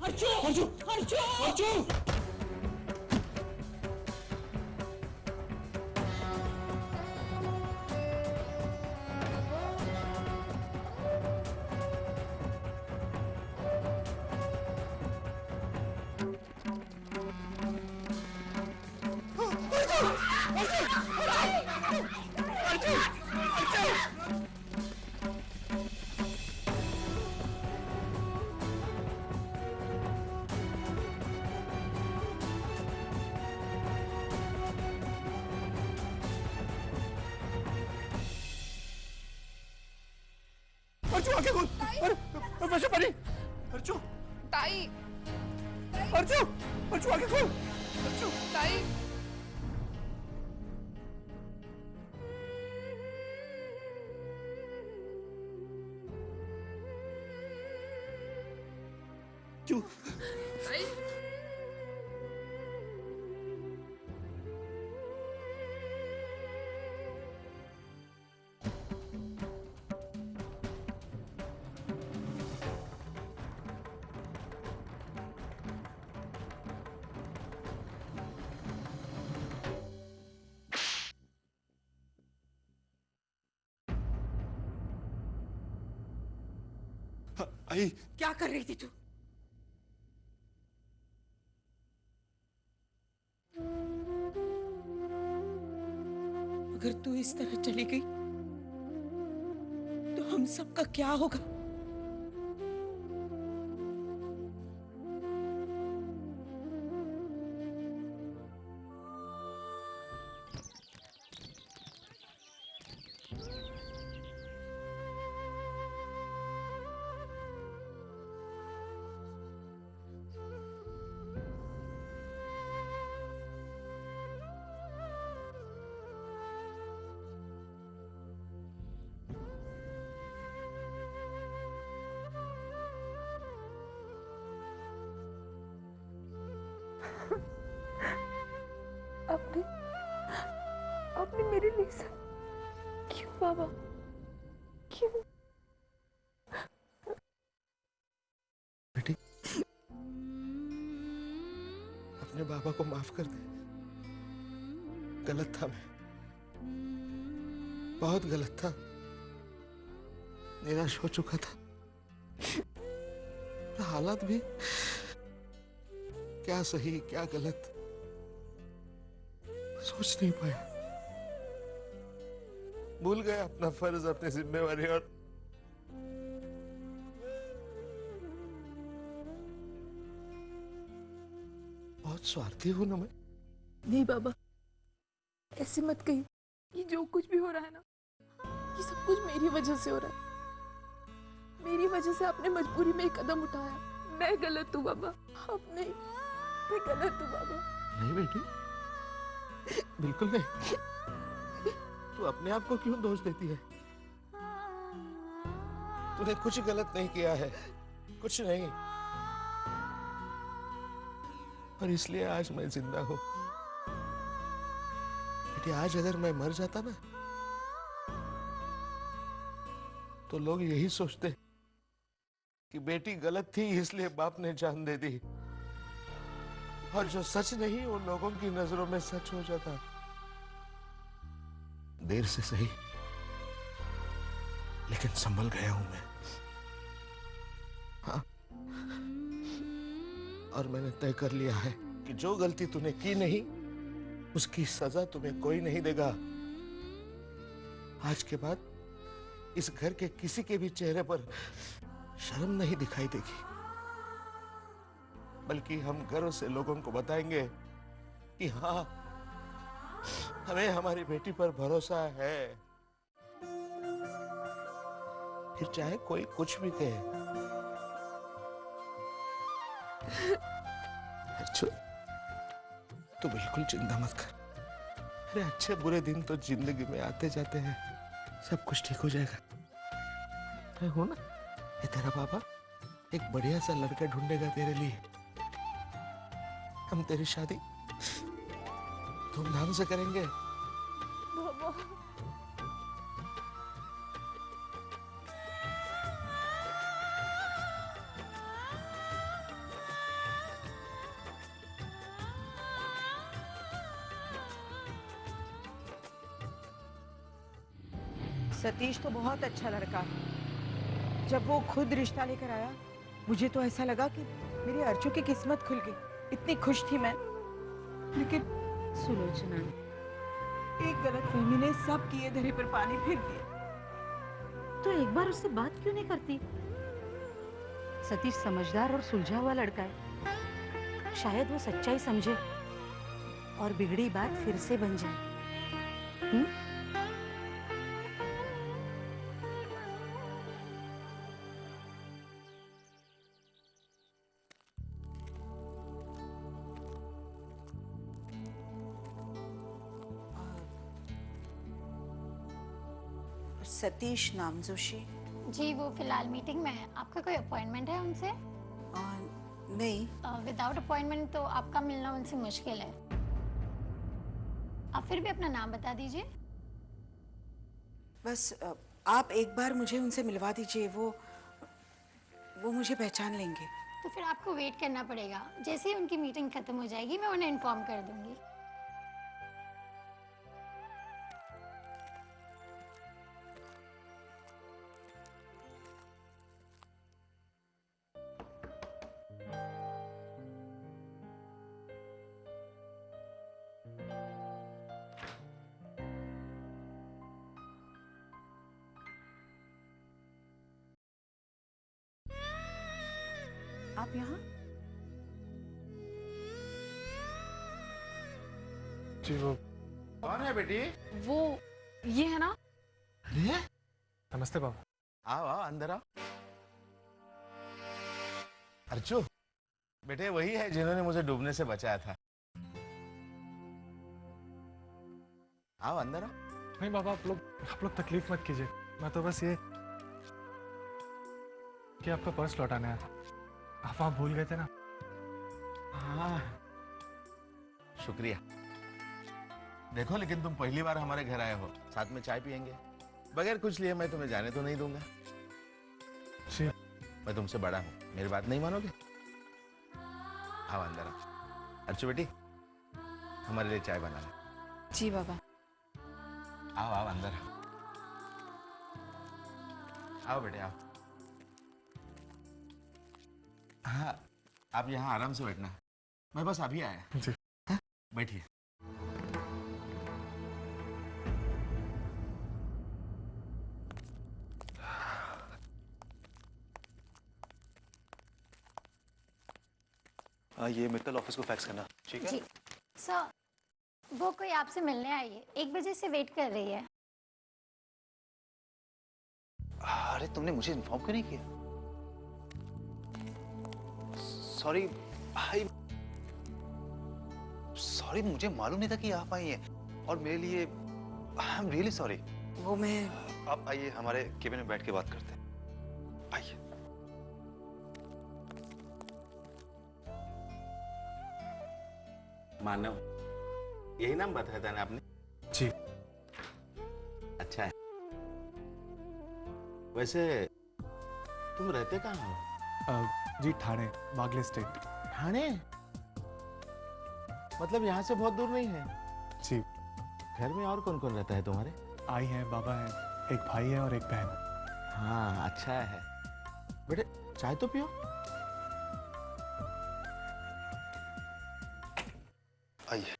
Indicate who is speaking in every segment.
Speaker 1: अर्चू
Speaker 2: अर्चू
Speaker 1: अर्चू
Speaker 2: अर्चू अर्चू आके खोल। अरे वैसे पड़ी। अर्चू
Speaker 3: ताई
Speaker 2: अर्चू अर्चू आके खोल। अर्चू
Speaker 3: ताई
Speaker 2: क्यों?
Speaker 3: ताई
Speaker 2: आई
Speaker 1: क्या कर रही थी तू? अगर तू इस तरह चली गई तो हम सबका क्या होगा?
Speaker 3: आपने आपने मेरे लिए सब क्यों बाबा क्यों?
Speaker 2: बेटी अपने बाबा को माफ कर दे। गलत था मैं, बहुत गलत था। निराश हो चुका था। हालात भी क्या सही क्या गलत सोच नहीं पाया। भूल गया अपना फर्ज, अपनी जिम्मेवारी। और बहुत स्वार्थी हूं ना मैं।
Speaker 3: नहीं बाबा ऐसे मत कहिए। ये जो कुछ भी हो रहा है ना ये सब कुछ मेरी वजह से हो रहा है। मेरी वजह से आपने मजबूरी में एक कदम उठाया। मैं गलत हूँ बाबा, आप नहीं। मैं गलत हूँ बाबा।
Speaker 2: नहीं बेटी, बिल्कुल नहीं। तू अपने आप को क्यों दोष देती है? तूने कुछ गलत नहीं किया है, कुछ नहीं। और इसलिए आज मैं जिंदा हूं। बेटी आज अगर मैं मर जाता ना तो लोग यही सोचते कि बेटी गलत थी इसलिए बाप ने जान दे दी। और जो सच नहीं वो लोगों की नजरों में सच हो जाता। देर से सही लेकिन संभल गया हूं मैं। हाँ, और मैंने तय कर लिया है कि जो गलती तूने की नहीं उसकी सजा तुम्हें कोई नहीं देगा। आज के बाद इस घर के किसी के भी चेहरे पर शर्म नहीं दिखाई देगी, बल्कि हम गर्व से लोगों को बताएंगे कि हाँ हमें हमारी बेटी पर भरोसा है। फिर चाहे कोई कुछ भी कहे। अच्छा, तू बिल्कुल चिंता मत कर। अरे अच्छे बुरे दिन तो जिंदगी में आते जाते हैं, सब कुछ ठीक हो जाएगा। मैं हूं ना, ये तेरा बाबा एक बढ़िया सा लड़का ढूंढेगा तेरे लिए। हम तेरी शादी धूमधाम से करेंगे।
Speaker 3: बाबा
Speaker 4: सतीश तो बहुत अच्छा लड़का है। जब वो खुद रिश्ता लेकर आया, मुझे तो ऐसा लगा कि मेरी अर्चू की किस्मत खुल गई। इतनी खुश थी मैं, लेकिन
Speaker 5: सुलोचना,
Speaker 4: एक गलतफहमी ने सब किए धरे पर पानी फिर दिया।
Speaker 5: तो एक बार उससे बात क्यों नहीं करती? सतीश समझदार और सुलझा हुआ लड़का है, शायद वो सच्चाई समझे और बिगड़ी बात फिर से बन जाए।
Speaker 4: सतीश नामजोशी?
Speaker 6: जी वो फिलहाल मीटिंग में है। आपका कोई अपॉइंटमेंट है उनसे?
Speaker 4: नहीं।
Speaker 6: विदाउट अपॉइंटमेंट तो आपका मिलना उनसे मुश्किल है। आप फिर भी अपना नाम बता दीजिए।
Speaker 4: बस आप एक बार मुझे उनसे मिलवा दीजिए, वो मुझे पहचान लेंगे।
Speaker 6: तो फिर आपको वेट करना पड़ेगा। जैसे ही उनकी मीटिंग खत्म हो जाएगी मैं उन्हें इन्फॉर्म कर दूंगी।
Speaker 4: आप यहाँ?
Speaker 7: जी वो
Speaker 2: कौन है बेटी?
Speaker 3: वो ये है ना?
Speaker 2: अरे
Speaker 7: नमस्ते बाबा।
Speaker 2: आओ आओ अंदर आओ। अर्चू बेटे वही है जिन्होंने मुझे डूबने से बचाया था। आओ अंदर आओ।
Speaker 7: नहीं बाबा, आप लोग तकलीफ मत कीजिए। मैं तो बस ये कि आपका पर्स लौटाने आया था। आप वहाँ भूल गए थे ना।
Speaker 2: हाँ शुक्रिया। देखो लेकिन तुम पहली बार हमारे घर आए हो, साथ में चाय पियेंगे। बगैर कुछ लिए मैं तुम्हें जाने तो नहीं दूंगा।
Speaker 7: जी
Speaker 2: मैं तुमसे बड़ा हूँ, मेरी बात नहीं मानोगे? आओ अंदर आओ। अर्चू बेटी हमारे लिए चाय बना ले।
Speaker 3: जी बाबा।
Speaker 2: आओ आओ अंदर आओ। आओ बेटे आओ। हाँ आप यहाँ आराम से बैठना, मैं बस अभी आया।
Speaker 7: जी
Speaker 2: हाँ? बैठिए।
Speaker 8: ये मित्तल ऑफिस को फैक्स करना, ठीक है?
Speaker 6: जी सर, वो कोई आपसे मिलने आई है, 1 बजे से वेट कर रही है।
Speaker 8: अरे तुमने मुझे इन्फॉर्म क्यों नहीं किया? सॉरी, मुझे मालूम नहीं था कि आप आई हैं और मेरे लिए आई एम रियली सॉरी।
Speaker 4: वो मैं
Speaker 8: आप आइए, हमारे केबिन में बैठ के बात करते हैं। आइए।
Speaker 2: मानव, यही नाम बताया था ना आपने?
Speaker 7: जी
Speaker 2: अच्छा है। वैसे तुम रहते कहाँ हो?
Speaker 7: जी ठाणे, बागले स्टेट।
Speaker 2: ठाणे? मतलब यहाँ से बहुत दूर नहीं है?
Speaker 7: जी।
Speaker 2: घर में और कौन कौन रहता है तुम्हारे?
Speaker 7: आई है, बाबा है, एक भाई है और एक बहन।
Speaker 2: हाँ अच्छा है। बेटे चाय तो पियो।
Speaker 8: आइए।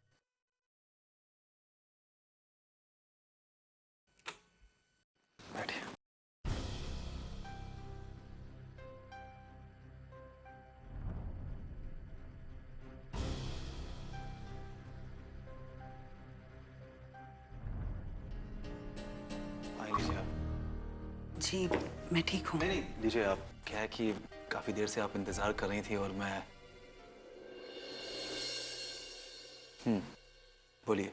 Speaker 8: बैठिए। आइए लीजिए आप।
Speaker 4: जी मैं ठीक हूँ।
Speaker 8: नहीं लीजिए आप। क्या है कि काफी देर से आप इंतजार कर रही थी और मैं बोलिए।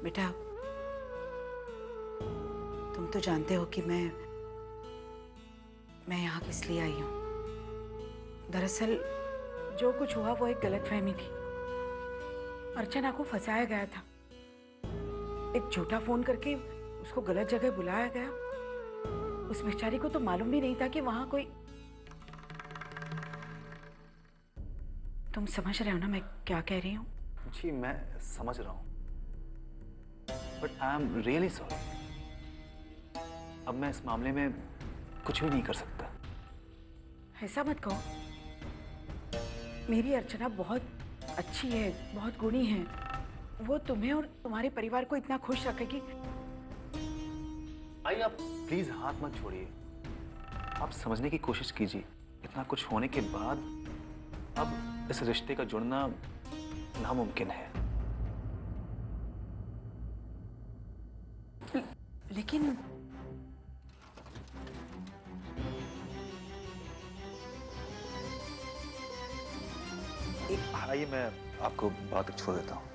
Speaker 4: बेटा तुम तो जानते हो कि मैं यहाँ किस लिए आई हूँ। दरअसल जो कुछ हुआ वो एक गलतफहमी थी। अर्चना को फंसाया गया था। एक झूठा फोन करके उसको गलत जगह बुलाया गया। उस बेचारी को तो मालूम भी नहीं था कि वहां कोई। तुम समझ रहे हो ना मैं क्या कह रही हूँ?
Speaker 8: जी मैं समझ रहा हूँ। But I am really sorry. अब मैं इस मामले में कुछ भी नहीं कर सकता।
Speaker 4: ऐसा मत कहो, मेरी अर्चना बहुत अच्छी है, बहुत गुणी है। वो तुम्हें और तुम्हारे परिवार को इतना खुश रखेगी।
Speaker 8: आइए आप प्लीज हाथ मत छोड़िए, आप समझने की कोशिश कीजिए। इतना कुछ होने के बाद अब इस रिश्ते का जुड़ना नामुमकिन है।
Speaker 4: लेकिन
Speaker 8: आइए मैं आपको बात छोड़ देता हूँ।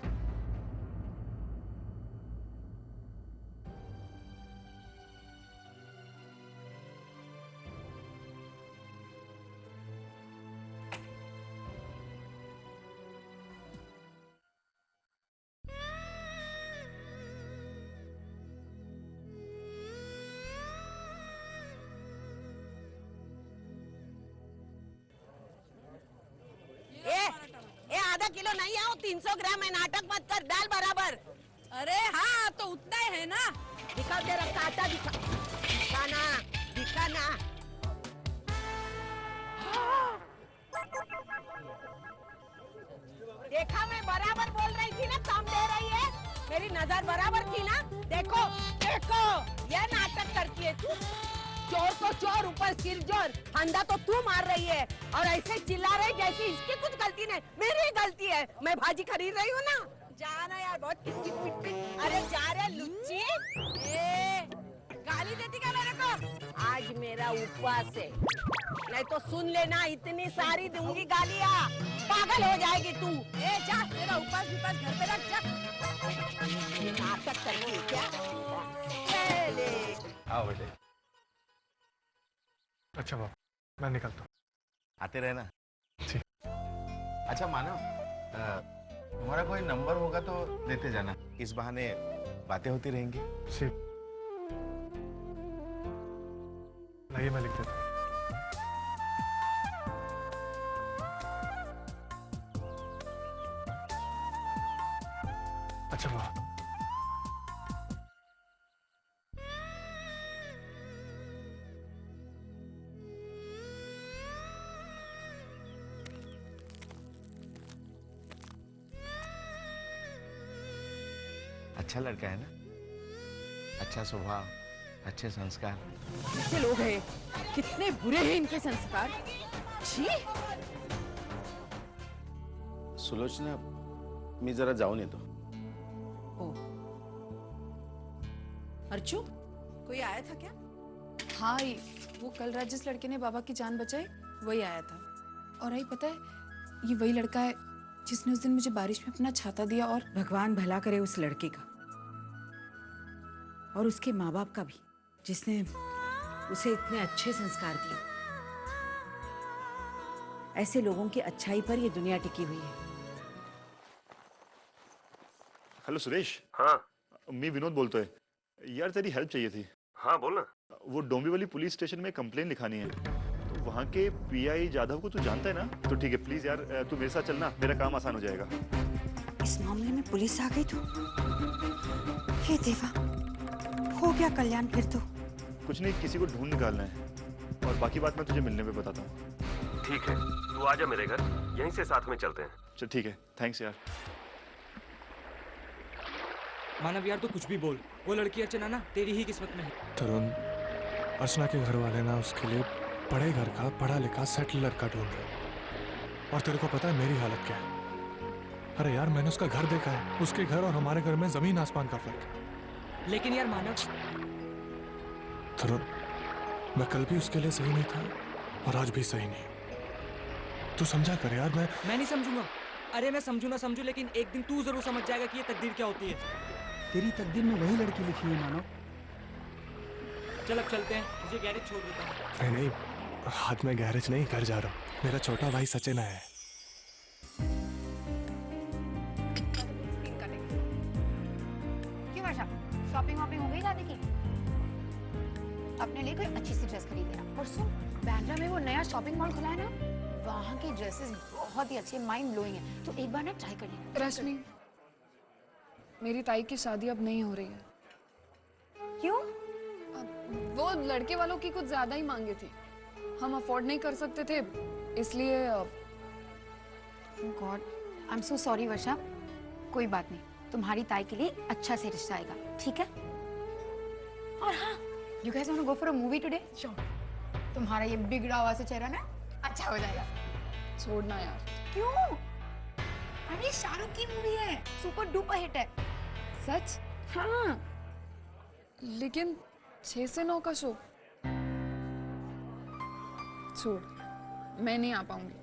Speaker 1: ए आधा किलो नहीं आओ, 300 ग्राम है, नाटक मत कर, डाल बराबर। अरे हाँ तो उतना ही है ना। दिखा तेरा काटा, दिखाना दिखाना। देखा मैं बराबर बोल रही थी ना, कम दे रही है। मेरी नजर बराबर थी ना। देखो देखो ये नाटक करती है तू। चोर को चोर, ऊपर सिर जोर, फंदा तो तू मार रही है और ऐसे चिल्ला रही जैसे इसकी कुछ गलती नहीं, मेरी गलती है। मैं भाजी खरीद रही हूँ ना। जाना यार, बहुत किटकिट पिटपिट। अरे जा रे लुच्ची, गाली देती क्या मेरे को? आज मेरा उपवास है, नहीं तो सुन लेना, इतनी सारी दूंगी गालियाँ, पागल हो जाएगी तू। जा, मेरा उपवास घर पे रख जा। नाटक करती है क्या?
Speaker 2: आओ बेटे।
Speaker 7: अच्छा बाबा, मैं निकलता हूँ।
Speaker 2: आते रहना।
Speaker 7: जी।
Speaker 2: अच्छा मानव, तुम्हारा कोई नंबर होगा तो देते जाना, इस बहाने बातें होती रहेंगी।
Speaker 7: जी, लाइए मैं लिख देता हूँ। अच्छा बाबा।
Speaker 2: अच्छा लड़का है ना, अच्छा स्वभाव, अच्छे संस्कार।
Speaker 3: कितने लोग हैं, कितने बुरे हैं इनके संस्कार। छी।
Speaker 2: सुलोचना, मी जरा जाऊन येतो।
Speaker 3: अर्चू, कोई आया था क्या?
Speaker 9: हाँ, वो कल रात जिस लड़के ने बाबा की जान बचाई वही आया था। और आई पता है, ये वही लड़का है जिसने उस दिन मुझे बारिश में अपना छाता दिया। और
Speaker 4: भगवान भला करे उस लड़के का और उसके माँ बाप का भी, जिसने उसे इतने अच्छे संस्कार दिए। ऐसे लोगों की अच्छाई पर ये दुनिया टिकी हुई है।
Speaker 10: हेलो सुरेश।
Speaker 11: हाँ
Speaker 10: मी विनोद बोलतोय यार, तेरी हेल्प चाहिए थी।
Speaker 11: हाँ बोल ना।
Speaker 10: वो डोंबिवली पुलिस स्टेशन में कंप्लेन लिखानी है, तो वहाँ के पीआई जाधव को तू जानता है ना? तो ठीक है प्लीज यार, तू मेरे साथ चलना, मेरा काम आसान हो जाएगा।
Speaker 12: इस मामले में पुलिस आ गई तो हे देवा, हो गया कल्याण फिर तो।
Speaker 10: कुछ नहीं, किसी को ढूंढ निकालना है और बाकी बात मैं तुझे मिलने में बताता हूँ।
Speaker 11: ठीक है, तू आजा मेरे घर, यहीं से साथ में चलते हैं।
Speaker 10: चल ठीक है, थैंक्स यार।
Speaker 13: मानव यार, तो कुछ भी बोल, वो लड़की अर्चना ना तेरी ही किस्मत में है।
Speaker 7: तरुण, अर्चना के घर वाले ना उसके लिए बड़े घर का पढ़ा लिखा सेटल लड़का ढूंढ रहे। और तेरे को पता है मेरी हालत क्या है? अरे यार, मैंने उसका घर देखा है, उसके घर और हमारे घर में जमीन आसमान का फर्क है।
Speaker 13: लेकिन यार मानव,
Speaker 7: तरुण, मैं कल भी उसके लिए सही नहीं था और आज भी सही नहीं। तू समझा कर यार। मैं
Speaker 13: नहीं समझूंगा। अरे मैं समझू ना समझू, लेकिन एक दिन तू जरूर समझ जाएगा कि ये तकदीर क्या होती है।
Speaker 14: तेरी तकदीर में वही लड़की लिखी है मानव।
Speaker 13: चल अब चलते हैं, मुझे गैरेज छोड़ देता हूँ।
Speaker 7: नहीं, हाथ में गैरेज नहीं, घर जा रहा हूँ। मेरा छोटा भाई सचिन आया है।
Speaker 6: क्यों वर्षा, शॉपिंग वॉपिंग हो गई दादी की? अपने लिए कोई अच्छी सी ड्रेस खरीद लेना। और सुन, बैंड्रा में वो नया शॉपिंग मॉल खुला है ना, वहाँ की ड्रेसेस बहुत ही अच्छी, माइंड ब्लोइंग है, तो एक बार ना ट्राई कर लेना।
Speaker 9: रश्मि, मेरी ताई की शादी अब नहीं हो रही है।
Speaker 6: क्यों?
Speaker 9: वो लड़के वालों की कुछ ज्यादा ही मांगे थी, हम अफोर्ड नहीं कर सकते थे, इसलिए
Speaker 6: god, I am so sorry Varsha. कोई बात नहीं, तुम्हारी ताई के लिए अच्छा से रिश्ता आएगा, ठीक है? और हाँ, you guys want to go for a movie today? तुम्हारा ये बिगड़ा हुआ सा चेहरा ना अच्छा हो जाएगा।
Speaker 9: छोड़ना यार।
Speaker 6: क्यों? अरे शाहरुख की मूवी है, सुपर डुपर हिट है।
Speaker 9: सच?
Speaker 6: हाँ।
Speaker 9: लेकिन 6 से 9 का शो। छोड़, मैं नहीं आ पाऊंगी।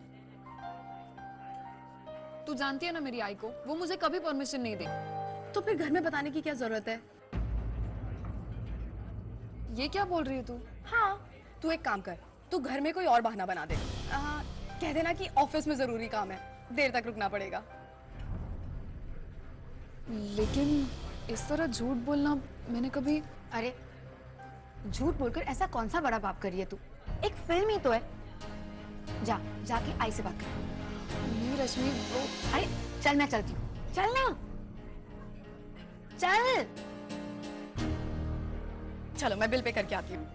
Speaker 9: तू जानती है ना मेरी आई को, वो मुझे कभी परमिशन नहीं देगी।
Speaker 3: तो फिर घर में बताने की क्या जरूरत है?
Speaker 9: ये क्या बोल रही है तू?
Speaker 3: हाँ, तू एक काम कर, तू घर में कोई और बहाना बना दे। कह देना कि ऑफिस में जरूरी काम है, देर तक रुकना पड़ेगा।
Speaker 9: लेकिन इस तरह झूठ बोलना मैंने कभी...
Speaker 6: अरे झूठ बोलकर ऐसा कौन सा बड़ा पाप कर रही है तू? एक फिल्म ही तो है। जाके आई से बात कर।
Speaker 9: नहीं रश्मि, वो...
Speaker 6: अरे चल, मैं चलती हूँ। चल ना, चल।
Speaker 3: चलो मैं बिल पे करके आती हूँ।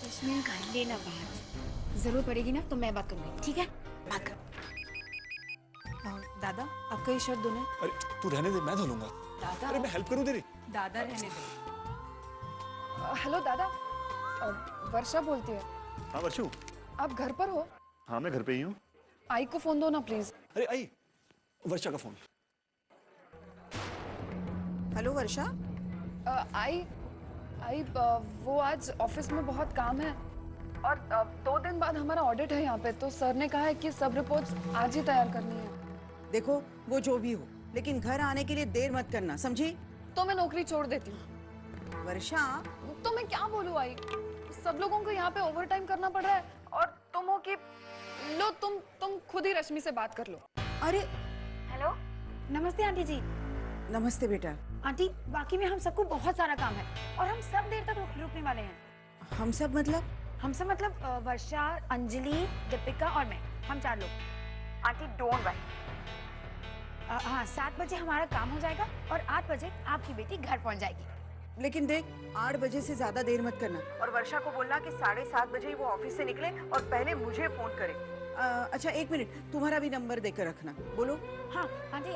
Speaker 6: उसमें कर लेना बात, जरूर पड़ेगी ना तो मैं बात करूंगी, ठीक है? बात कर। दादा, आपका ये शर्ट धोना है।
Speaker 7: अरे तू रहने दे, मैं धो लूंगा।
Speaker 3: दादा,
Speaker 7: अरे मैं हेल्प करूं तेरी?
Speaker 3: दादा रहने दो।
Speaker 9: हेलो दादा, वर्षा बोलती है।
Speaker 10: हाँ वर्षु।
Speaker 9: आप घर पर हो?
Speaker 10: हाँ मैं घर पे ही हूँ।
Speaker 9: आई को फोन दो ना प्लीज।
Speaker 7: अरे आई, वर्षा का फोन।
Speaker 12: हेलो वर्षा।
Speaker 9: आई वो आज ऑफिस में बहुत काम है और 2 दिन बाद हमारा ऑडिट है यहाँ पे, तो सर ने कहा है कि सब रिपोर्ट्स आज ही तैयार करनी है।
Speaker 12: देखो वो जो भी हो, लेकिन घर आने के लिए देर मत करना, समझी?
Speaker 9: तो मैं नौकरी छोड़ देती हूँ।
Speaker 12: वर्षा,
Speaker 9: तो मैं क्या बोलूँ आई, सब लोगों को यहाँ पे ओवर टाइम करना पड़ रहा है और तुम हो कि लो, तुम खुद ही रश्मि से बात कर लो।
Speaker 12: अरे
Speaker 6: हेलो, नमस्ते आंटी जी।
Speaker 12: नमस्ते बेटा।
Speaker 6: आंटी, बाकी में हम सबको बहुत सारा काम है और हम सब देर तक रुकने वाले हैं।
Speaker 12: हम सब मतलब?
Speaker 6: हम सब मतलब वर्षा, अंजलि, दीपिका और मैं, हम 4 लोग। Aunty don't worry. हाँ, 7 बजे हमारा काम हो जाएगा और 8 बजे आपकी बेटी घर पहुंच जाएगी।
Speaker 12: लेकिन देख, 8 बजे से ज्यादा देर मत करना और वर्षा को बोलना कि 7:30 बजे ही वो ऑफिस से निकले और पहले मुझे फोन करे। अच्छा 1 मिनट, तुम्हारा भी नंबर देकर रखना। बोलो।
Speaker 6: हाँ आंटी,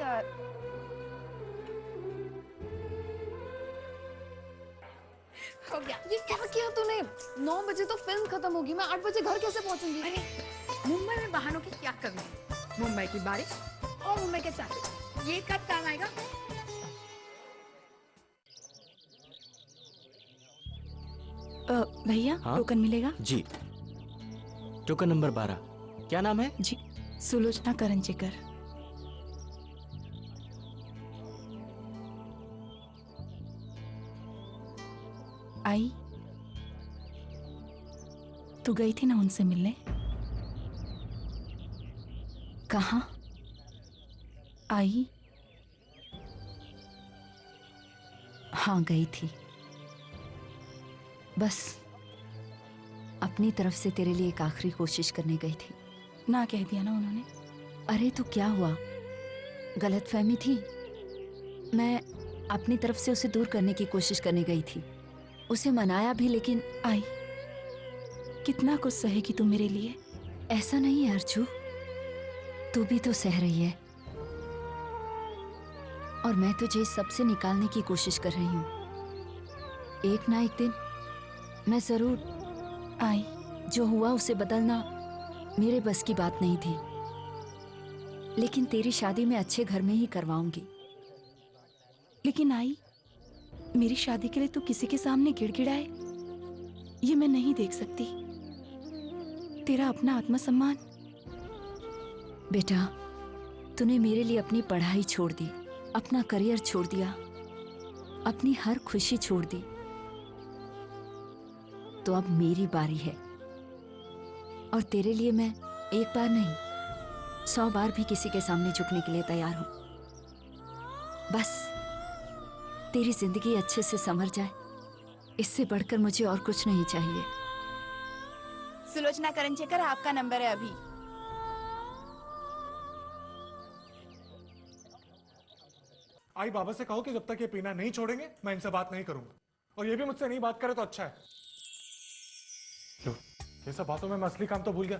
Speaker 9: हो गया। ये क्या किया तूने? 9 बजे तो फिल्म खत्म होगी, मैं 8 बजे घर कैसे पहुंचूंगी?
Speaker 6: अरे मुंबई में बहानों की क्या कमी है? मुंबई की बारिश और मुंबई के ट्रैफिक, ये कब काम आएगा?
Speaker 3: भैया,
Speaker 13: हाँ?
Speaker 3: टोकन मिलेगा?
Speaker 13: जी। Token number 12। क्या नाम है?
Speaker 3: जी, सुलोचना करंचेकर। आई, तू गई थी ना उनसे मिलने? कहाँ? आई? हाँ गई थी। बस अपनी तरफ से तेरे लिए एक आखिरी कोशिश करने गई थी। ना कह दिया ना उन्होंने? अरे तो क्या हुआ, गलतफहमी थी। मैं अपनी तरफ से उसे दूर करने की कोशिश करने गई थी, उसे मनाया भी, लेकिन आई कितना कुछ सहेगी तू मेरे लिए। ऐसा नहीं है अर्जू, तू भी तो सह रही है और मैं तुझे इस सब से निकालने की कोशिश कर रही हूँ। एक ना एक दिन मैं जरूर... आई, जो हुआ उसे बदलना मेरे बस की बात नहीं थी, लेकिन तेरी शादी मैं अच्छे घर में ही करवाऊंगी। लेकिन आई, मेरी शादी के लिए तू किसी के सामने गिड़गिड़ाए, ये मैं नहीं देख सकती। तेरा अपना आत्मसम्मान। बेटा, तूने मेरे लिए अपनी पढ़ाई छोड़ दी, अपना करियर छोड़ दिया, अपनी हर खुशी छोड़ दी, तो अब मेरी बारी है और तेरे लिए मैं एक बार नहीं 100 बार भी किसी के सामने झुकने के लिए तैयार हूं। बस तेरी जिंदगी अच्छे से संवर जाए, इससे बढ़कर मुझे और कुछ नहीं चाहिए। सुलोचना करंचेकर, आपका नंबर है अभी।
Speaker 7: आई बाबा से कहो कि जब तक ये पीना नहीं छोड़ेंगे मैं इनसे बात नहीं करूंगा, और ये भी मुझसे नहीं बात करे तो अच्छा है। लो, ये सब बातों में मैं असली काम तो भूल गया।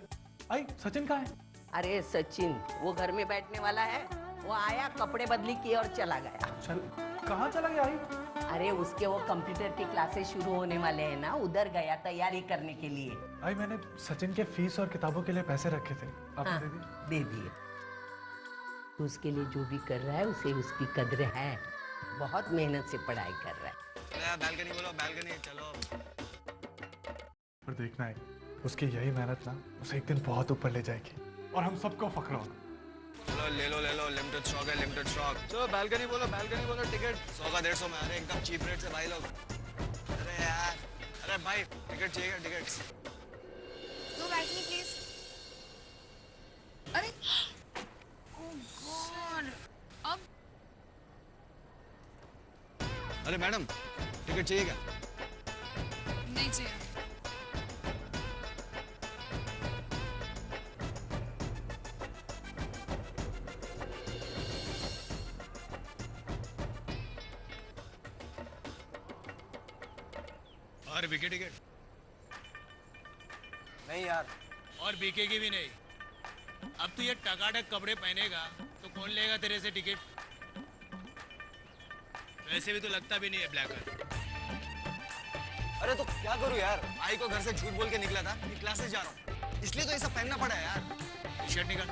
Speaker 7: आई सचिन कहाँ है?
Speaker 1: अरे सचिन वो घर में बैठने वाला है, वो आया कपड़े बदली किए और चला गया।
Speaker 7: चल कहाँ चला गया आई?
Speaker 1: अरे उसके वो कंप्यूटर की क्लासेस शुरू होने वाले हैं ना, उधर गया तैयारी करने के लिए।
Speaker 7: आई मैंने सचिन के फीस और किताबों के लिए पैसे रखे थे, आपने
Speaker 1: हाँ,
Speaker 7: दे दिए?
Speaker 1: दे दिए। तो उसके लिए जो भी कर रहा है उसे उसकी कद्र है, बहुत मेहनत से पढ़ाई कर रहा है।
Speaker 13: बैल्कनी बोलो, बैल्कनी चलो।
Speaker 7: पर देखना है उसकी यही मेहनत ना उसे एक दिन बहुत ऊपर ले जाएगी और हम सबको फख्र होगा।
Speaker 13: चलो ले लो लिमिटेड स्टॉक है, लिमिटेड स्टॉक। चलो बैल्कनी बोलो टिकट 100 का 150 में। अरे एकदम चीप रेट से भाई लोग। अरे यार, अरे भाई टिकट चाहिए, टिकट्स।
Speaker 6: दो बैल्कनी प्लीज। अरे ओह गॉड, अब
Speaker 13: अरे मैडम टिकट चाहिए क्या?
Speaker 9: नहीं चाहिए।
Speaker 13: और बीके टिकट?
Speaker 11: नहीं यार।
Speaker 13: और बीके की भी नहीं। अब तू ये टकाटक कपड़े पहनेगा तो कौन लेगा तेरे से टिकट? वैसे भी तो लगता भी नहीं है ब्लैकर।
Speaker 11: अरे तो क्या करूं यार, आई को घर से झूठ बोल के निकला था कि क्लासेस जा रहा हूँ, इसलिए तो ये सब पहनना पड़ा है यार।
Speaker 13: शर्ट निकाल,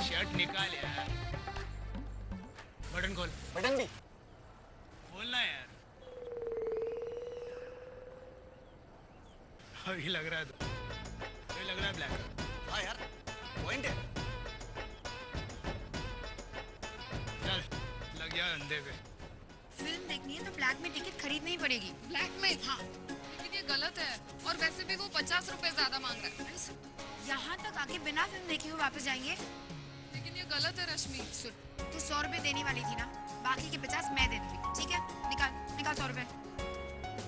Speaker 13: शर्ट निकाल यार। बटन खोल।
Speaker 11: बटन भी
Speaker 13: खोलना यार। अभी लग रहा है तो ये लग रहा है ब्लैक।
Speaker 11: हाँ यार पॉइंट है।
Speaker 13: चल लग गया अंधे पे।
Speaker 6: फिल्म देखनी है तो ब्लैक में टिकट खरीदनी ही पड़ेगी।
Speaker 9: ब्लैक में? हाँ। लेकिन ये गलत है, और वैसे भी वो 50 रुपए ज्यादा मांग रहा है।
Speaker 6: यहाँ तक आके बिना फिल्म देखे हुए वापस जाएंगे?
Speaker 9: लेकिन ये गलत है रश्मि।
Speaker 6: सुन, तू 100 रुपए देने वाली थी ना, बाकी के 50 मैं दे दूंगी, ठीक है? निकाल 100 रुपए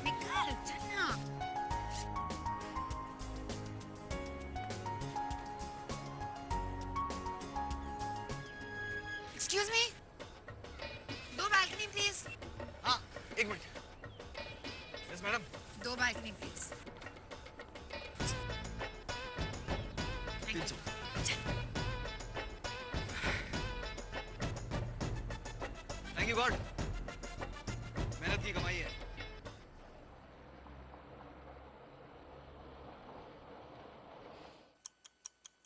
Speaker 6: निकाल, चल ना। एक्सक्यूज मी, दो बैल्कनी प्लीज।
Speaker 11: हाँ एक मिनट। Yes madam.
Speaker 6: दो balcony please.
Speaker 11: Thank you god, मेहनत की कमाई है।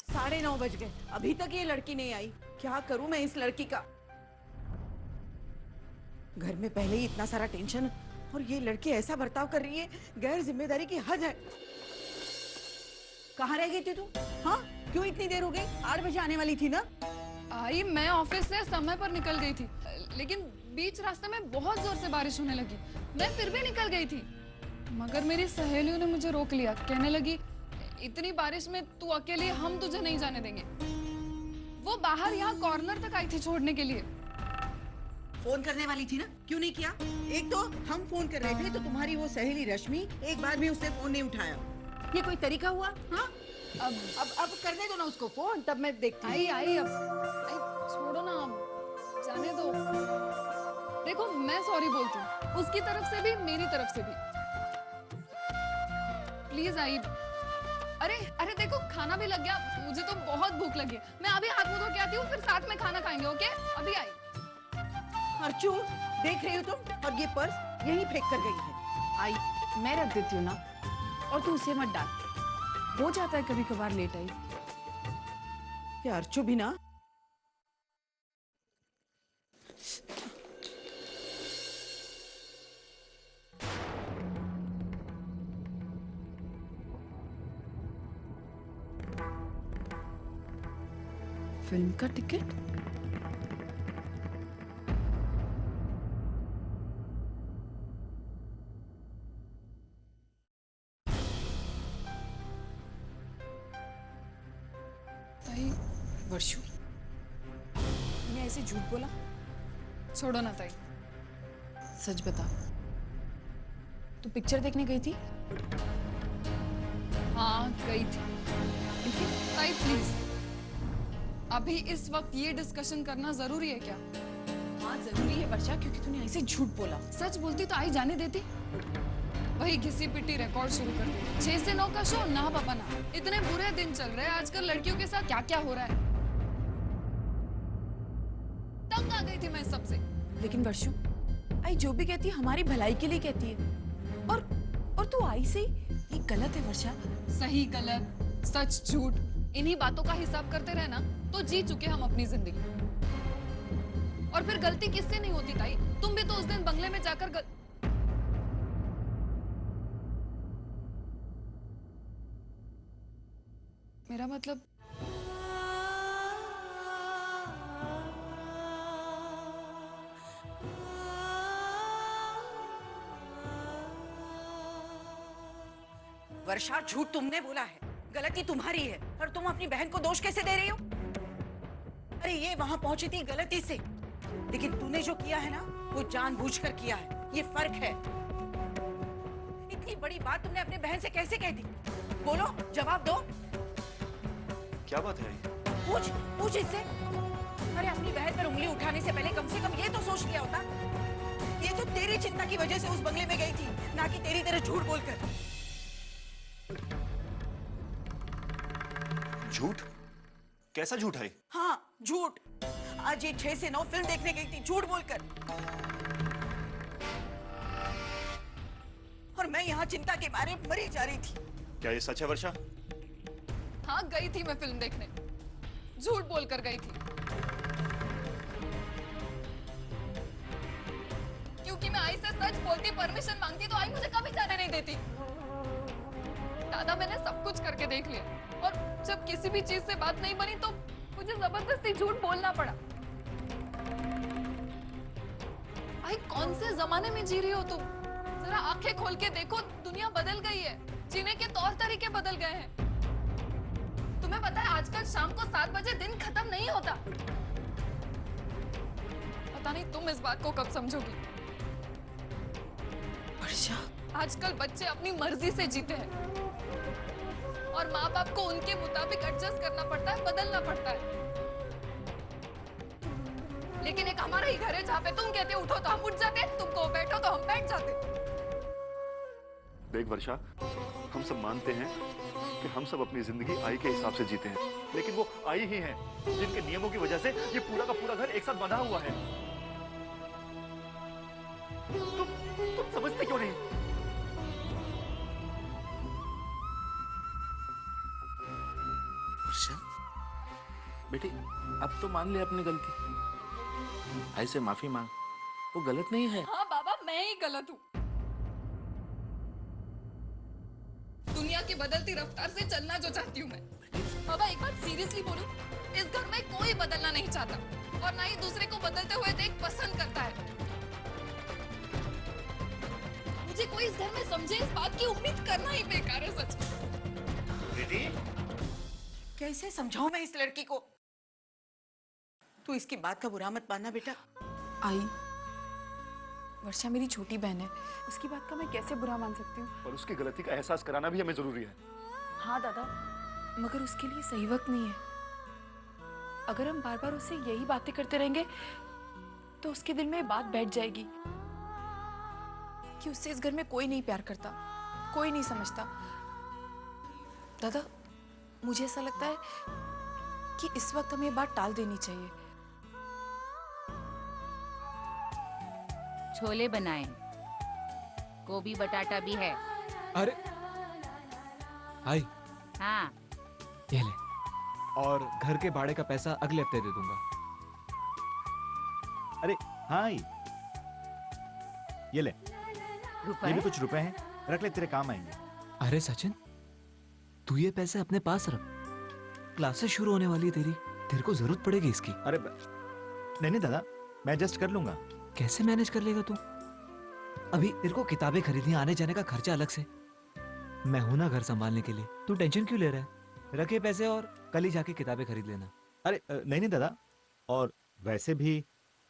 Speaker 12: साढ़े 9 बज गए, अभी तक ये लड़की नहीं आई। क्या करूं मैं इस लड़की का? घर में पहले ही इतना सारा टेंशन और ये लड़की ऐसा बर्ताव कर रही है, गैर जिम्मेदारी की हद है। कहाँ रह गई थी तू? हाँ, क्यों इतनी देर हो गई? 8 बजे आने वाली थी ना?
Speaker 9: आई मैं ऑफिस से समय पर निकल गई थी, लेकिन बीच रास्ते में बहुत जोर से बारिश होने लगी। मैं फिर भी निकल गई थी, मगर मेरी सहेलियों ने मुझे रोक लिया। कहने लगी इतनी बारिश में तू अकेली, हम तुझे नहीं जाने देंगे। वो बाहर यहाँ कॉर्नर तक आई थी छोड़ने के लिए।
Speaker 12: फोन करने वाली थी ना, क्यों नहीं किया? एक तो हम फोन कर रहे थे तो तुम्हारी वो सहेली रश्मि एक बार भी उसने फोन नहीं उठाया। ये कोई तरीका हुआ? हाँ, अब करने दो ना उसको फोन, तब मैं देखती हूँ।
Speaker 9: आई अब छोड़ो ना, अब जाने दो। देखो मैं सॉरी बोलती हूँ, उसकी तरफ से भी मेरी तरफ से भी। Please I. अरे देखो खाना भी लग गया, मुझे तो बहुत भूख लगी। मैं अभी हाथ मुंह धो के आती हूँ, फिर साथ में खाना खाएंगे। ओके अभी आई।
Speaker 12: अर्चू, देख रही हो तुम? और ये पर्स यहीं फेंक कर गई है।
Speaker 9: आई मैं रख देती हूँ ना, और तू उसे मत डाल। हो जाता है कभी कभार लेट आई।
Speaker 12: ये अर्चू भी ना।
Speaker 9: फिल्म का टिकट? ताई, वर्षु, मैंने ऐसे झूठ बोला? छोड़ो ना ताई, सच बता, तू पिक्चर देखने गई थी? हाँ गई थी, लेकिन ताई प्लीज अभी इस वक्त ये डिस्कशन करना जरूरी है क्या?
Speaker 4: हाँ जरूरी है वर्षा, क्योंकि तूने ऐसे झूठ बोला।
Speaker 9: सच बोलती तो आई जाने देती। वही घिसी पिटी रिकॉर्ड शुरू कर दी। 6 से 9 का शो, ना पापा ना। इतने बुरे दिन चल रहे हैं आजकल, लड़कियों के साथ क्या क्या हो रहा है। तंग आ गई थी मैं इस सबसे।
Speaker 3: लेकिन वर्षु, आई जो भी कहती है हमारी भलाई के लिए कहती है। और तू आई से ये गलत है वर्षा।
Speaker 9: सही गलत, सच झूठ, इन्हीं बातों का हिसाब करते रहना तो जी चुके हम अपनी जिंदगी। और फिर गलती किससे नहीं होती ताई? तुम भी तो उस दिन बंगले में जाकर मेरा मतलब
Speaker 4: वर्षा, झूठ तुमने बोला है, गलती तुम्हारी है, और तुम अपनी बहन को दोष कैसे दे रही हो? अरे ये वहां पहुंची थी गलती से, लेकिन तूने जो किया है ना वो जानबूझकर किया है, ये फर्क है। इतनी बड़ी बात तुमने अपने बहन से कैसे कह दी? बोलो, जवाब दो।
Speaker 10: क्या बात है?
Speaker 4: पूछ इससे। अरे अपनी बहन पर उंगली उठाने से पहले कम से कम ये तो सोच लिया होता। ये तो तेरी चिंता की वजह से उस बंगले में गई थी, ना कि तेरी तरह झूठ बोलकर।
Speaker 10: झूठ? कैसा झूठ है?
Speaker 4: हाँ झूठ। आज ये 6 से 9 फिल्म देखने गई थी झूठ बोलकर, और मैं यहाँ चिंता के मारे मरी जा रही थी।
Speaker 10: क्या ये सच है वर्षा?
Speaker 9: हाँ गई थी मैं फिल्म देखने, झूठ बोलकर गई थी। क्योंकि मैं आई से सच बोलती, परमिशन मांगती तो आई मुझे कभी जाने नहीं देती। दादा मैंने सब कुछ करके देख लिया, और जब किसी भी चीज से बात नहीं बनी तो मुझे जबरदस्ती झूठ बोलना पड़ा। आई कौन से जमाने में जी रही हो तुम? जरा आंखें खोल के देखो, दुनिया बदल गई है, जीने के तौर तरीके बदल गए हैं। तुम्हें पता है आजकल शाम को 7 बजे दिन खत्म नहीं होता। पता नहीं तुम इस बात को कब समझोगी।
Speaker 3: वर्षा,
Speaker 9: आजकल बच्चे अपनी मर्जी से जीते हैं, और माँ बाप को उनके मुताबिक एडजस्ट करना पड़ता है, बदलना पड़ता है। लेकिन एक हमारा ही घर है जहाँ पे तुम कहते हो उठो तो हम उठ जाते, तुम कहो बैठो तो हम बैठ जाते।
Speaker 10: देख वर्षा, हम सब मानते हैं कि हम सब अपनी जिंदगी आई के हिसाब से जीते हैं, लेकिन वो आई ही हैं जिनके नियमों की वजह से ये पूरा का पूरा घर एक साथ बंधा हुआ है। तुम समझते क्यों नहीं?
Speaker 2: वर्षा बेटी, अब तो मान ले अपनी गलती, ऐसे माफी मांग, वो गलत नहीं है।
Speaker 9: हाँ बाबा, मैं ही गलत हूँ। दुनिया की बदलती रफ्तार से चलना जो चाहती हूँ मैं। बाबा एक बात सीरियसली बोलूं, इस घर में कोई बदलना नहीं चाहता, और ना ही दूसरे को बदलते हुए देख पसंद करता है। मुझे कोई इस घर में समझे इस बात की उम्मीद करना ही बेकार है सच।
Speaker 10: बेटी
Speaker 4: कैसे समझाऊं मैं इस लड़की को? तू इसकी बात का बुरा मत मानना बेटा।
Speaker 3: आई, वर्षा मेरी छोटी बहन है, उसकी बात का मैं कैसे बुरा मान सकती हूँ?
Speaker 10: और उसकी गलती का एहसास कराना भी हमें जरूरी है।
Speaker 3: हाँ दादा, मगर उसके लिए सही वक्त नहीं है। अगर हम बार बार उससे यही बातें करते रहेंगे तो उसके दिल में ये बात बैठ जाएगी कि उससे इस घर में कोई नहीं प्यार करता, कोई नहीं समझता। दादा, मुझे ऐसा लगता है कि इस वक्त हमें ये बात टाल देनी चाहिए।
Speaker 15: छोले बनाए, गोभी बटाटा भी है।
Speaker 16: अरे आई,
Speaker 15: हाँ
Speaker 16: ये ले, और घर के भाड़े का पैसा अगले हफ्ते दे दूंगा।
Speaker 10: अरे हाँ, ये ले,
Speaker 15: रुपए?
Speaker 10: ये भी कुछ रुपए हैं, रख ले, तेरे काम आएंगे।
Speaker 16: अरे सचिन, तू ये पैसे अपने पास रख, क्लासेस शुरू होने वाली है तेरी, तेरे को जरूरत पड़ेगी इसकी।
Speaker 10: अरे नहीं दादा, मैं एडजस्ट कर लूंगा।
Speaker 16: कैसे मैनेज कर लेगा तू? अभी तेरे को किताबें खरीदनी, आने जाने का खर्चा अलग से। मैं हूं ना घर संभालने के लिए, तू टेंशन क्यों ले रहा है? रखे पैसे और कल ही जाके किताबें खरीद लेना।
Speaker 10: अरे नहीं दादा, और वैसे भी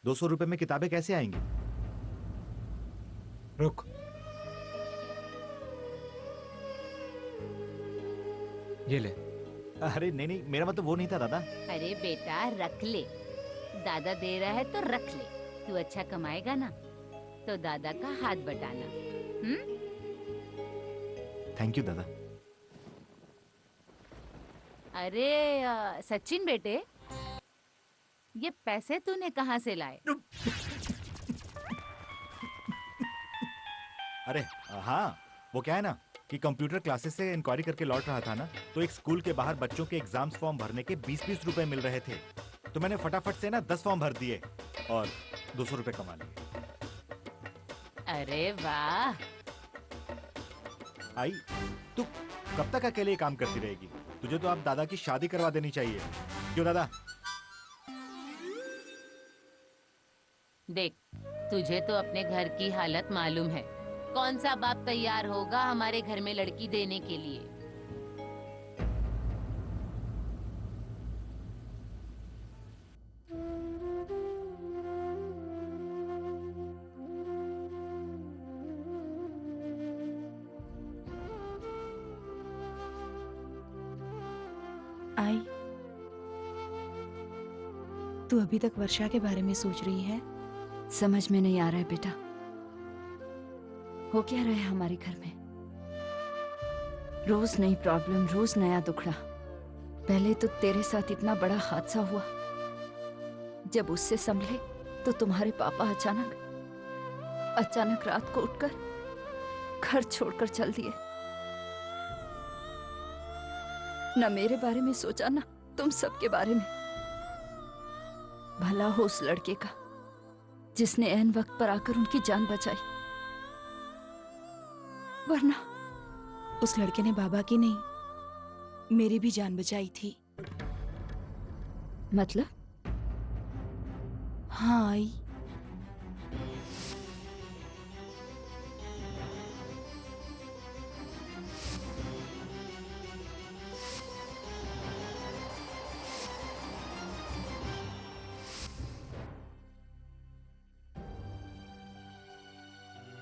Speaker 10: 200 रुपए में किताबें कैसे आएंगी?
Speaker 16: रुक, ये ले,
Speaker 17: अरे नहीं नहीं, मेरा मतलब वो नहीं था दादा।
Speaker 15: अरे बेटा रख ले, दादा दे रहा है तो रख ले। तू अच्छा कमाएगा ना तो दादा का हाथ बटाना।
Speaker 17: थैंक यू दादा।
Speaker 15: अरे सचिन बेटे, ये पैसे तूने कहाँ से लाए?
Speaker 17: अरे हाँ, वो क्या है ना कि कंप्यूटर क्लासेस से इंक्वायरी करके लौट रहा था ना, तो एक स्कूल के बाहर बच्चों के एग्जाम्स फॉर्म भरने के 20-20 रुपए मिल रहे थे, तो मैंने फटाफट से ना 10 फॉर्म भर दिए और 200 रुपए कमा लिए।
Speaker 15: अरे वाह।
Speaker 17: आई, तू कब तक अकेले ही काम करती रहेगी? तुझे तो आप दादा की शादी करवा देनी चाहिए। क्यों दादा?
Speaker 15: देख, तुझे तो अपने घर की हालत मालूम है। कौन सा बाप तैयार होगा हमारे घर में लड़की देने के लिए?
Speaker 3: आई, तू अभी तक वर्षा के बारे में सोच रही है?
Speaker 6: समझ में नहीं आ रहा है बेटा, हो क्या रहा है हमारे घर में? रोज नई प्रॉब्लम, रोज नया दुखड़ा। पहले तो तेरे साथ इतना बड़ा हादसा हुआ, जब उससे संभले तो तुम्हारे पापा अचानक रात को उठकर घर छोड़कर चल दिए। न मेरे बारे में सोचा, ना तुम सबके बारे में। भला हो उस लड़के का जिसने ऐन वक्त पर आकर उनकी जान बचाई, वरना
Speaker 3: उस लड़के ने बाबा की नहीं, मेरी भी जान बचाई थी।
Speaker 6: मतलब?
Speaker 3: हाँ आई,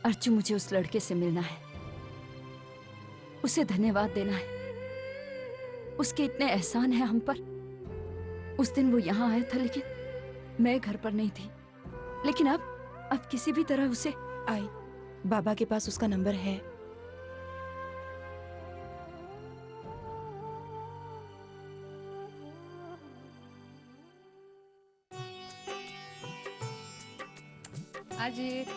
Speaker 6: अर्जु, मुझे उस लड़के से मिलना है, उसे धन्यवाद देना है। उसके इतने एहसान हैं हम पर। उस दिन वो यहाँ आया था, लेकिन मैं घर पर नहीं थी। लेकिन अब किसी भी तरह उसे
Speaker 3: आई, बाबा के पास उसका नंबर है।
Speaker 9: Ajit,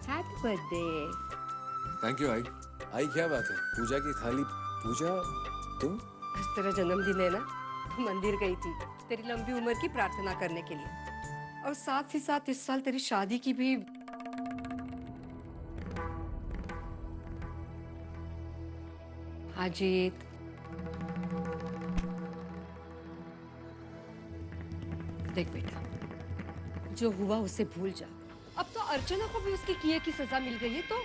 Speaker 1: happy birthday.
Speaker 18: Thank you आई। आई क्या बात है, पूजा की थाली। पूजा तुम?
Speaker 1: आज तेरा जन्मदिन है ना, तो मंदिर गई थी तेरी लंबी उम्र की प्रार्थना करने के लिए, और साथ ही साथ इस साल तेरी शादी की भी। अजीत, देख बेटा, जो हुआ उसे भूल जा। अब तो अर्चना को भी उसके किए की सजा मिल गई है, तो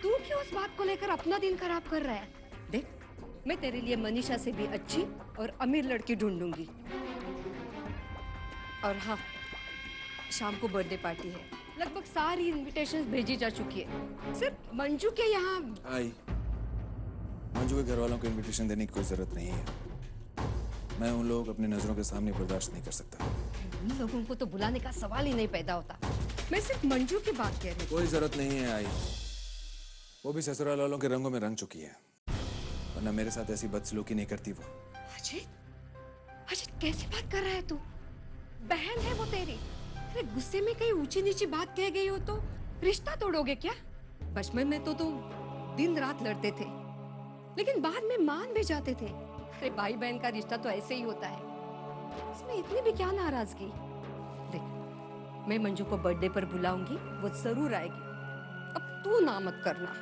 Speaker 1: तू क्यों उस बात को लेकर अपना दिन खराब कर रहा है? देख, मैं तेरे लिए मनीषा से भी अच्छी और अमीर लड़की ढूंढूंगी। और हाँ, शाम को बर्थडे पार्टी है, लगभग सारी इनविटेशंस भेजी जा चुकी है। सिर्फ मंजू के यहाँ।
Speaker 18: आई, मंजू के घर वालों को इनविटेशन देने की कोई जरूरत नहीं है। मैं उन लोगों को अपनी नजरों के सामने बर्दाश्त नहीं कर सकता।
Speaker 1: उन लोगों को तो बुलाने का सवाल ही नहीं पैदा होता। मैं सिर्फ मंजू की बात कह रही हूँ।
Speaker 18: कोई जरूरत नहीं है आई, वो भी ससुराल वालों के रंगों में रंग चुकी है, वरना मेरे साथ ऐसी बदसलूकी नहीं करती वो।
Speaker 1: अजीत, अजीत कैसी बात कर रहा है तू? बहन है वो तेरी। अरे गुस्से में कहीं ऊंची नीची बात कह गई हो तो रिश्ता तोड़ोगे क्या? बचपन में तो तुम दिन रात लड़ते थे, लेकिन बाद में मान भी जाते थे। अरे भाई बहन का रिश्ता तो ऐसे ही होता है, इसमें इतनी भी क्या नाराजगी? देख, मैं मंजू को बर्थडे पर बुलाऊंगी, वो जरूर आएगी। अब तू ना मत करना।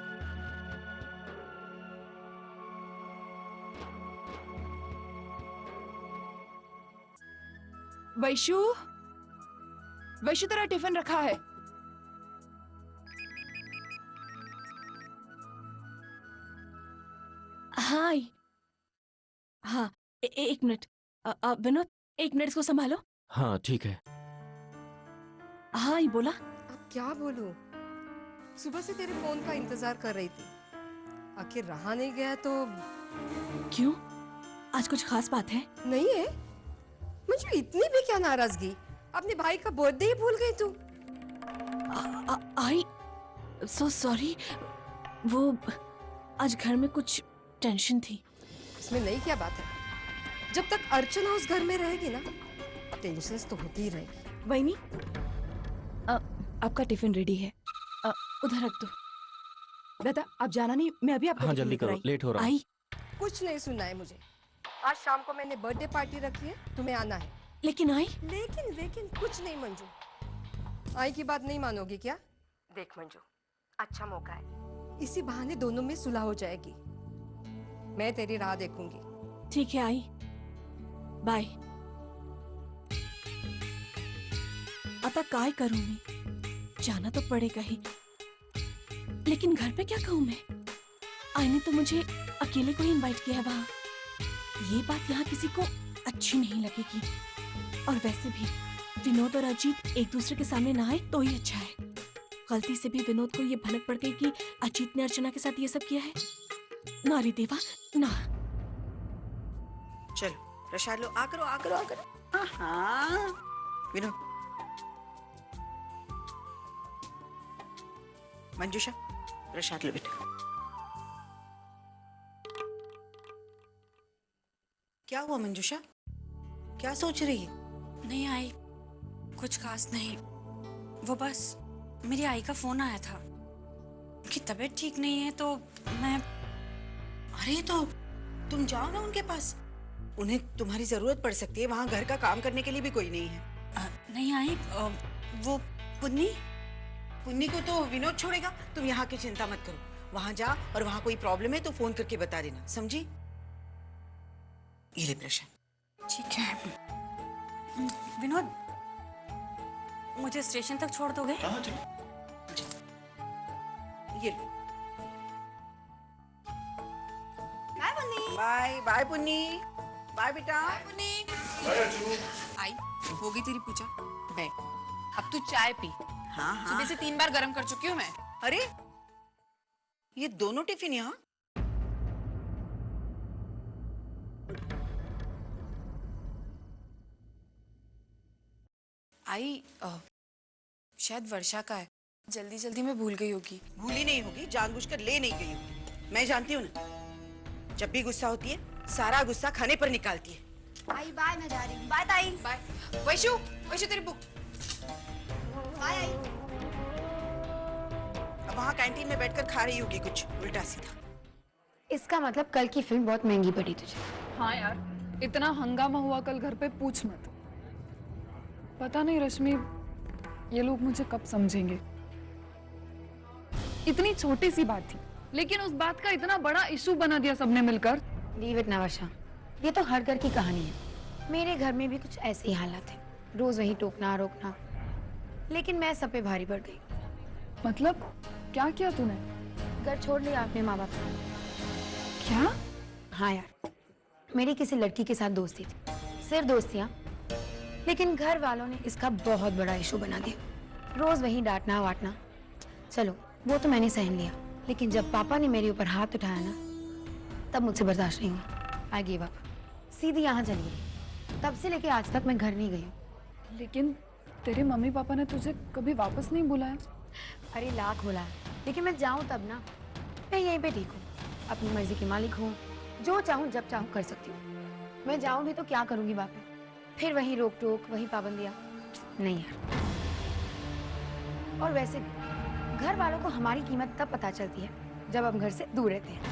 Speaker 3: वैशु, वैशु तेरा टिफिन रखा है। हाँ हाँ, एक मिनट। विनोद, एक मिनट इसको संभालो।
Speaker 19: हाँ ठीक है।
Speaker 3: हाँ, ये बोला।
Speaker 1: अब क्या बोलूं?
Speaker 19: सुबह से तेरे फोन का इंतजार कर रही थी, आखिर रहा नहीं गया तो।
Speaker 3: क्यों? आज कुछ खास बात है?
Speaker 19: नहीं है मुझे, इतनी भी क्या नाराजगी? अपने भाई का बर्थडे ही भूल गई तू।
Speaker 3: आई सो सॉरी, वो आज घर में कुछ टेंशन थी।
Speaker 19: इसमें नहीं क्या बात है, जब तक अर्चना उस घर में रहेगी ना टेंशन तो होती ही रहेगी।
Speaker 3: वहीनी, आपका टिफिन रेडी है, उधर रख दो। दादा आप जाना नहीं, मैं अभी आपका टिफिन लेकर आई।
Speaker 16: लेट हो रहा है।
Speaker 3: आई
Speaker 19: कुछ नहीं सुनना है मुझे। आज शाम को मैंने बर्थडे पार्टी रखी है, तुम्हें आना है।
Speaker 3: लेकिन आई,
Speaker 19: लेकिन कुछ नहीं मंजू, आई की बात नहीं मानोगी क्या? देख मंजू, अच्छा मौका है, इसी बहाने दोनों में सुलह हो जाएगी। मैं तेरी राह देखूंगी।
Speaker 3: ठीक है आई, बाय। आता काय करूं मैं, जाना तो पड़ेगा ही, लेकिन घर पे क्या कहूं मैं? आई ने तो मुझे अकेले को ही इनवाइट किया है वहां। ये बात यहाँ किसी को अच्छी नहीं लगेगी, और वैसे भी विनोद और अजीत एक दूसरे के सामने ना आए तो ही अच्छा है। गलती से भी विनोद को ये भनक पड़ गई कि अजीत ने अर्चना के साथ ये सब किया है। ना रे देवा ना।
Speaker 12: चलो प्रसाद लो, आ करो। हाँ विनोद, मंजूषा प्रसाद लो बेटा। क्या हुआ मंजूषा, क्या सोच रही है?
Speaker 4: नहीं आई, कुछ खास नहीं, वो बस मेरी आई का फोन आया था कि तबीयत ठीक नहीं है, तो मैं।
Speaker 12: अरे तो तुम जाओ ना उनके पास, उन्हें तुम्हारी जरूरत पड़ सकती है, वहाँ घर का काम करने के लिए भी कोई नहीं है।
Speaker 4: नहीं आई, वो पुन्नी
Speaker 12: को तो विनोद छोड़ेगा, तुम यहाँ की चिंता मत करो। वहाँ जा, और वहाँ कोई प्रॉब्लम है तो फोन करके बता देना, समझी? ये ले प्रशांत।
Speaker 4: ठीक है। विनोद, मुझे स्टेशन तक छोड़ दोगे?
Speaker 12: हाँ चलो। ये लो।
Speaker 4: Bye Punni.
Speaker 12: Bye Punni, bye बेटा।
Speaker 6: आई हो गई तेरी पूजा, बैठ। अब तू चाय पी।
Speaker 12: हाँ।
Speaker 6: सुबह से 3 बार गर्म कर चुकी हूँ मैं।
Speaker 12: अरे ये दोनों टिफिन यहाँ?
Speaker 6: आई शायद वर्षा का है, जल्दी जल्दी में भूल गई होगी।
Speaker 12: भूली नहीं होगी, जानबूझकर ले नहीं गई होगी। मैं जानती हूँ ना, जब भी गुस्सा होती है सारा गुस्सा खाने पर निकालती है।
Speaker 6: आई बाय, मैं जा रही हूँ। बाय ताई। बाय वैशु, तेरी बुक। बाय आई।
Speaker 12: अब वहाँ कैंटीन में बैठकर खा रही होगी कुछ उल्टा सीधा।
Speaker 6: इसका मतलब कल की फिल्म बहुत महंगी पड़ी तुझे।
Speaker 9: हाँ यार, इतना हंगामा हुआ कल घर पे, पूछ मत। पता नहीं रश्मि, ये लोग मुझे कब समझेंगे। इतनी छोटी सी बात थी, लेकिन उस बात का इतना बड़ा इशू बना दिया सबने मिलकर।
Speaker 6: लीव इट ना वर्षा, ये तो हर घर की कहानी है। मेरे घर में भी कुछ ऐसे ही हालात है, रोज वही टोकना रोकना, लेकिन मैं सब पे भारी पड़ गई।
Speaker 9: मतलब क्या किया तूने?
Speaker 6: घर छोड़ लिया अपने माँ बाप को।
Speaker 9: क्या?
Speaker 6: हाँ यार, मेरी किसी लड़की के साथ दोस्ती थी, सिर्फ दोस्तियाँ, लेकिन घर वालों ने इसका बहुत बड़ा इशू बना दिया। रोज वही डांटना वाटना। चलो वो तो मैंने सहन लिया, लेकिन जब पापा ने मेरे ऊपर हाथ उठाया ना, तब मुझसे बर्दाश्त नहीं हुआ। आई गिव अप, सीधी यहाँ चली गई। तब से लेके आज तक मैं घर नहीं गई हूँ।
Speaker 9: लेकिन तेरे मम्मी पापा ने तुझे कभी वापस नहीं बुलाया?
Speaker 6: अरे लाख बुलाया, लेकिन मैं जाऊँ तब ना। मैं यहीं पे ठीक हूँ, अपनी मर्जी की मालिक हूँ, जो चाहूँ जब चाहूँ कर सकती हूँ। मैं जाऊँ भी तो क्या करूँगी वापस? फिर वही रोक टोक, वही पाबंदियाँ। नहीं यार। और वैसे भी घर वालों को हमारी कीमत तब पता चलती है जब हम घर से दूर रहते हैं।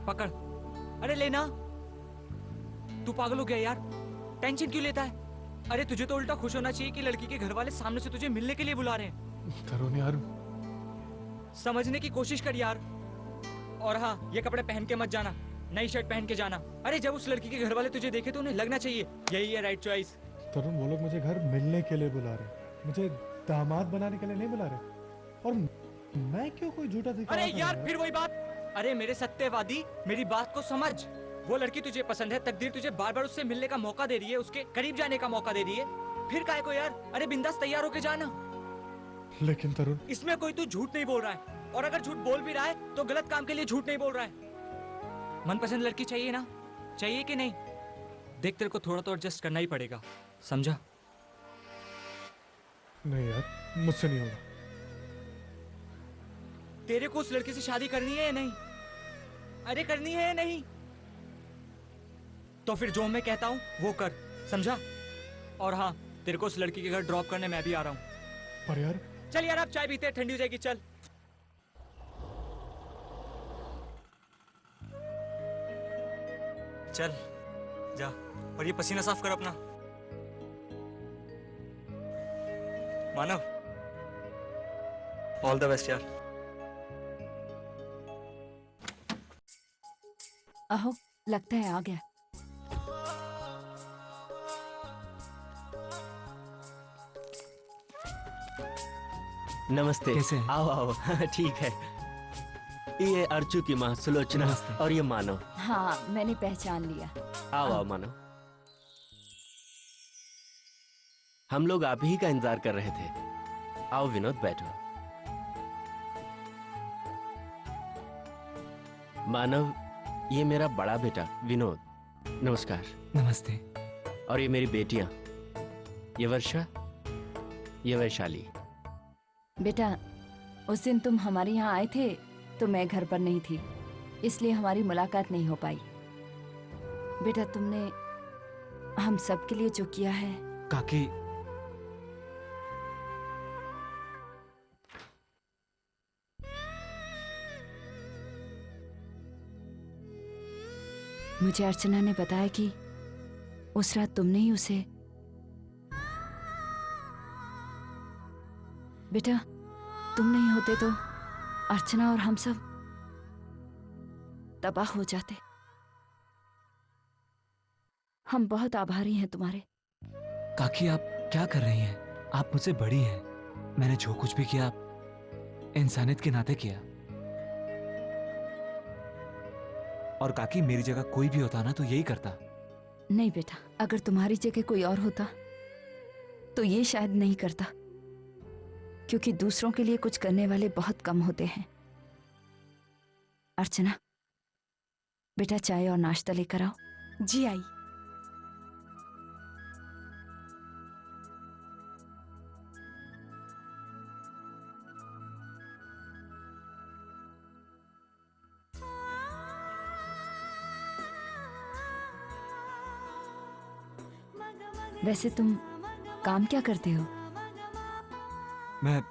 Speaker 16: पकड़। अरे लेना, तू पागल हो गया यार, टेंशन क्यों लेता है? अरे तुझे तो उल्टा खुश होना चाहिए कि लड़की के घर वाले सामने से तुझे मिलने के लिए बुला रहे हैं।
Speaker 7: तरुण यार,
Speaker 16: समझने की कोशिश कर यार। और हाँ, ये कपड़े पहन के मत जाना, नई शर्ट पहन के जाना। अरे जब उस लड़की के घर वाले तुझे देखे तो उन्हें लगना चाहिए यही है राइट चॉइस।
Speaker 7: तरुण वो लोग मुझे घर मिलने के लिए बुला रहे, मुझे दामाद बनाने के लिए नहीं बुला रहे। और मैं क्यों कोई झूठा दिखावा
Speaker 16: अरे
Speaker 7: करूं
Speaker 16: यार फिर वही बात। अरे मेरे सत्यवादी, मेरी बात को समझ। वो लड़की तुझे पसंद है, तकदीर तुझे बार बार उससे मिलने का मौका दे रही है, उसके करीब जाने का मौका दे रही है। फिर काहे को यार? अरे बिंदास तैयार होके जाना।
Speaker 7: लेकिन तरुण,
Speaker 16: इसमें कोई तू झूठ नहीं बोल रहा है, और अगर झूठ बोल भी रहा है तो गलत काम के लिए झूठ नहीं बोल रहा है। मनपसंद लड़की चाहिए ना? चाहिए कि नहीं? देख तेरे को थोड़ा तो एडजस्ट करना ही पड़ेगा, समझा?
Speaker 7: नहीं यार, मुझसे नहीं होगा।
Speaker 16: तेरे को उस लड़की से शादी करनी है या नहीं? अरे करनी है या नहीं? तो फिर जो मैं कहता हूँ वो कर, समझा? और हाँ, तेरे को उस लड़की के घर ड्रॉप करने मैं भी आ रहा हूँ।
Speaker 7: पर यार,
Speaker 16: चल यार, आप चाय पीते हैं, ठंडी हो जाएगी, चल। चल जा, और ये पसीना साफ कर अपना। मानव, ऑल द बेस्ट यार।
Speaker 20: अहो, लगता है आ गया।
Speaker 21: नमस्ते।
Speaker 16: कैसे?
Speaker 21: आओ आओ। ठीक है। ये अर्चू की माँ सुलोचना और ये मानव।
Speaker 20: हाँ, मैंने पहचान लिया।
Speaker 21: आओ आओ मानव। हम लोग आप ही का इंतजार कर रहे थे। आओ विनोद, बैठो। मानव, ये मेरा बड़ा बेटा विनोद। नमस्कार।
Speaker 16: नमस्ते।
Speaker 21: और ये मेरी बेटियां, ये वर्षा, ये वैशाली।
Speaker 20: बेटा, उस दिन तुम हमारे यहाँ आए थे तो मैं घर पर नहीं थी, इसलिए हमारी मुलाकात नहीं हो पाई। बेटा, तुमने हम सब के लिए जो किया है।
Speaker 16: काकी,
Speaker 20: मुझे अर्चना ने बताया कि उस रात तुमने ही उसे। बेटा, तुम नहीं होते तो अर्चना और हम सब तबाह हो जाते। हम बहुत आभारी हैं तुम्हारे।
Speaker 16: काकी, आप क्या कर रही हैं? आप मुझसे बड़ी हैं। मैंने जो कुछ भी किया इंसानियत के नाते किया। और काकी, मेरी जगह कोई भी होता ना तो यही करता।
Speaker 20: नहीं बेटा, अगर तुम्हारी जगह कोई और होता तो ये शायद नहीं करता, क्योंकि दूसरों के लिए कुछ करने वाले बहुत कम होते हैं। अर्चना, बेटा चाय और नाश्ता लेकर आओ।
Speaker 19: जी आई।
Speaker 20: वैसे तुम काम क्या करते हो?
Speaker 16: मैं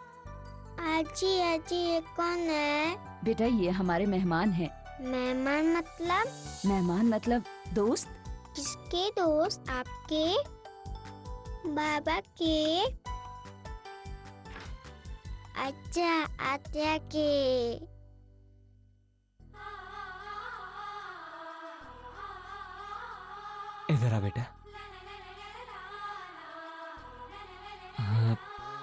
Speaker 22: आजी आजी, ये कौन है?
Speaker 20: बेटा, ये हमारे मेहमान हैं।
Speaker 22: मेहमान मतलब?
Speaker 20: मेहमान मतलब दोस्त।
Speaker 22: किसके दोस्त? आपके? बाबा के? अच्छा, आत्या के।
Speaker 16: इधर आ बेटा।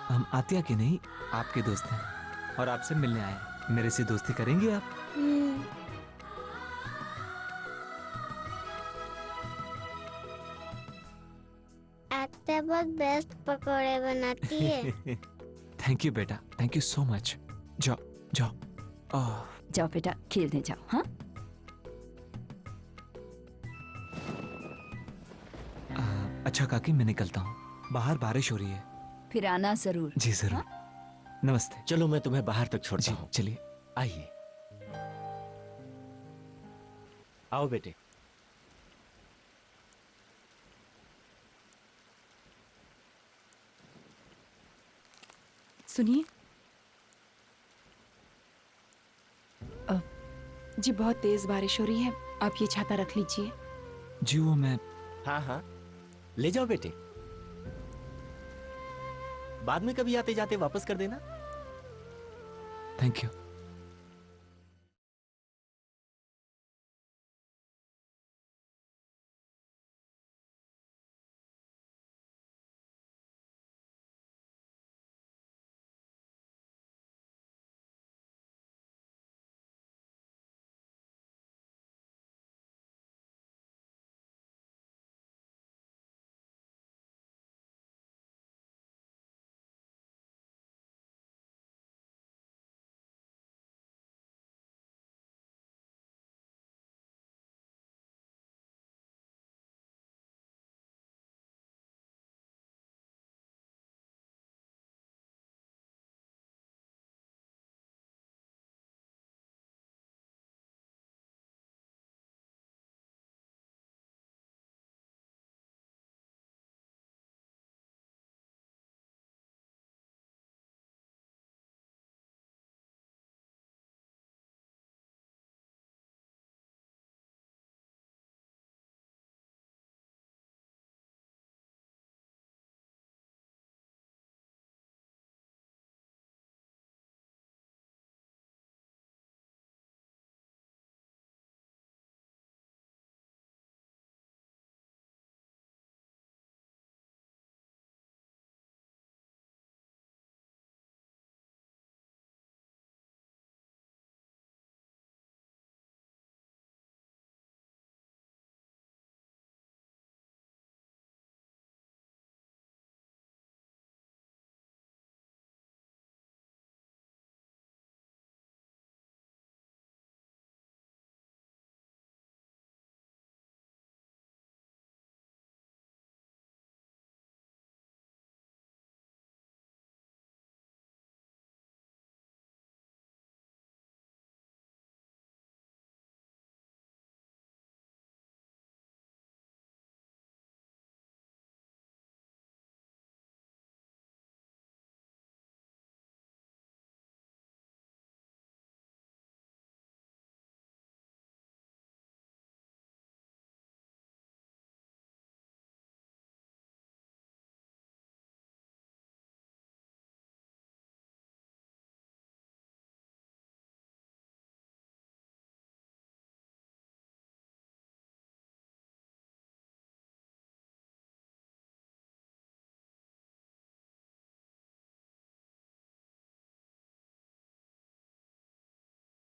Speaker 16: हम आत्या के नहीं, आपके दोस्त हैं और आपसे मिलने आए हैं। मेरे से दोस्ती करेंगे आप?
Speaker 22: आत्या बहुत बेस्ट पकोड़े बनाती है।
Speaker 16: थैंक यू बेटा, थैंक यू सो मच। जाओ जाओ।
Speaker 20: जाओ बेटा, खेलने जाओ। हाँ,
Speaker 16: अच्छा काकी, मैं निकलता हूँ, बाहर बारिश हो रही है।
Speaker 20: फिर आना जरूर।
Speaker 16: जी जरूर। नमस्ते।
Speaker 21: चलो मैं तुम्हें बाहर तक छोड़ता हूँ।
Speaker 16: चलिए।
Speaker 21: आइए। आओ बेटे।
Speaker 3: सुनिए। जी, बहुत तेज बारिश हो रही है, आप ये छाता रख लीजिए।
Speaker 16: जी वो मैं।
Speaker 21: हाँ हाँ, ले जाओ बेटे, बाद में कभी आते जाते वापस कर देना।
Speaker 16: Thank you.